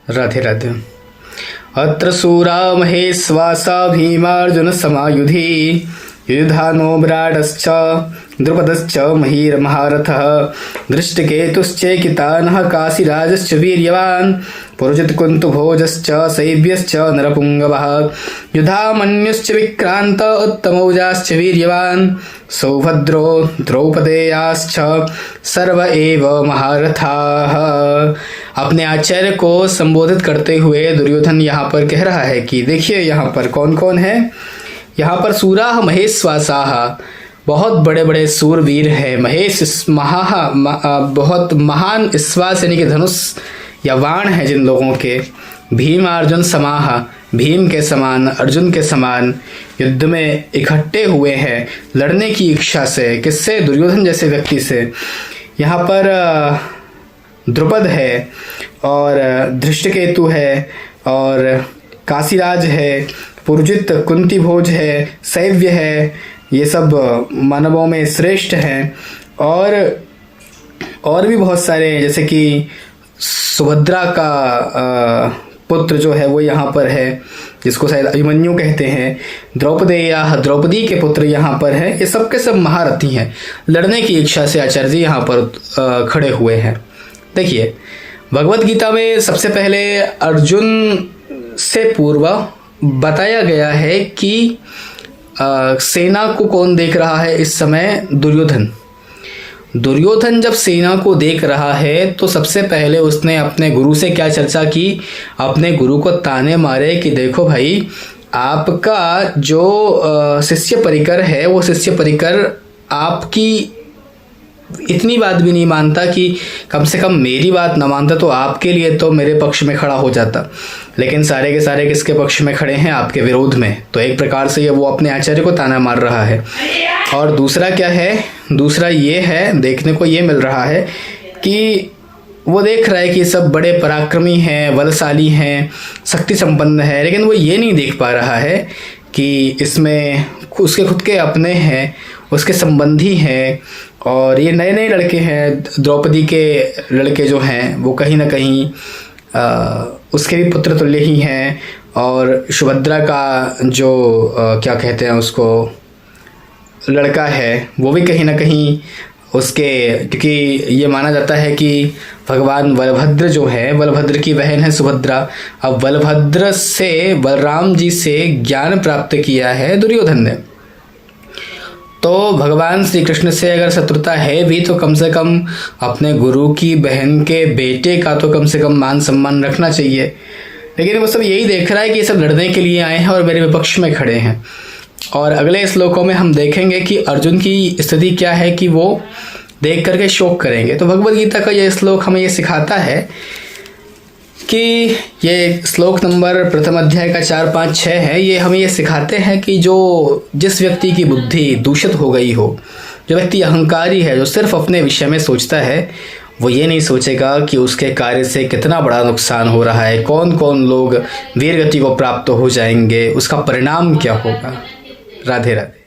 राधे राधे। अत्र शूरा महेश्वासा भीमार्जुन समायुधि युधानो विराटश्च द्रुपदश्च महारथः दृष्टकेतुश्चेकितानः काशीराजश्च वीर्यवान् पुरुजित्कुन्तुभोजश्च शैव्यश्च नरपुङ्गवः युधामन्युश्च विक्रान्त उत्तमौजाश्च वीर्यवान् सौभद्रो द्रौपदेयाश्च सर्व एव महारथाः। अपने आचार्य को संबोधित करते हुए दुर्योधन यहाँ पर कह रहा है कि देखिए यहाँ पर कौन कौन है। यहाँ पर सूराह महेश्वासाह, बहुत बड़े बड़े सूरवीर हैं। महेश बहुत महान श्वास यानी कि धनुष या बाण है जिन लोगों के। भीम अर्जुन समाह, भीम के समान अर्जुन के समान युद्ध में इकट्ठे हुए हैं लड़ने की इच्छा से। किससे? दुर्योधन जैसे व्यक्ति से। यहाँ पर द्रुपद है और धृष्टकेतु है और काशीराज है, पुरुजित कुंतीभोज है, शैव्य है, ये सब मानवों में श्रेष्ठ हैं। और भी बहुत सारे, जैसे कि सुभद्रा का पुत्र जो है वो यहाँ पर है, जिसको शायद अभिमन्यु कहते हैं। द्रौपदी के पुत्र यहाँ पर हैं। ये सब के सब महारथी हैं। लड़ने की इच्छा से आचार्य जी यहाँ पर खड़े हुए हैं। देखिए भगवत गीता में सबसे पहले अर्जुन से पूर्व बताया गया है कि सेना को कौन देख रहा है इस समय? दुर्योधन जब सेना को देख रहा है तो सबसे पहले उसने अपने गुरु से क्या चर्चा की? अपने गुरु को ताने मारे कि देखो भाई, आपका जो शिष्य परिकर है वो शिष्य परिकर आपकी इतनी बात भी नहीं मानता कि कम से कम मेरी बात ना मानता तो आपके लिए तो मेरे पक्ष में खड़ा हो जाता। लेकिन सारे के सारे किसके पक्ष में खड़े हैं? आपके विरोध में। तो एक प्रकार से ये वो अपने आचार्य को ताना मार रहा है। और दूसरा क्या है? दूसरा ये है, देखने को ये मिल रहा है कि वो देख रहा है कि सब बड़े पराक्रमी हैं, बलशाली हैं, शक्ति संपन्न है, लेकिन वो ये नहीं देख पा रहा है कि इसमें उसके खुद के अपने हैं, उसके संबंधी हैं और ये नए नए लड़के हैं। द्रौपदी के लड़के जो हैं वो कहीं ना कहीं उसके भी पुत्र तुल्य ही हैं। और सुभद्रा का जो क्या कहते हैं उसको, लड़का है, वो भी कहीं ना कहीं उसके, क्योंकि ये माना जाता है कि भगवान बलभद्र जो है, बलभद्र की बहन है सुभद्रा। अब बलभद्र से, बलराम जी से ज्ञान प्राप्त किया है दुर्योधन ने। तो भगवान श्री कृष्ण से अगर शत्रुता है भी तो कम से कम अपने गुरु की बहन के बेटे का तो कम से कम मान सम्मान रखना चाहिए। लेकिन वो सब यही देख रहा है कि ये सब लड़ने के लिए आए हैं और मेरे विपक्ष में खड़े हैं। और अगले श्लोकों में हम देखेंगे कि अर्जुन की स्थिति क्या है कि वो देख करके शोक करेंगे। तो भगवद गीता का ये श्लोक हमें ये सिखाता है कि ये श्लोक नंबर प्रथम अध्याय का 4, 5, 6 है। ये हमें ये सिखाते हैं कि जिस व्यक्ति की बुद्धि दूषित हो गई हो, जो व्यक्ति अहंकारी है, जो सिर्फ अपने विषय में सोचता है, वो ये नहीं सोचेगा कि उसके कार्य से कितना बड़ा नुकसान हो रहा है, कौन कौन लोग वीर गति को प्राप्त हो जाएंगे, उसका परिणाम क्या होगा। राधे राधे।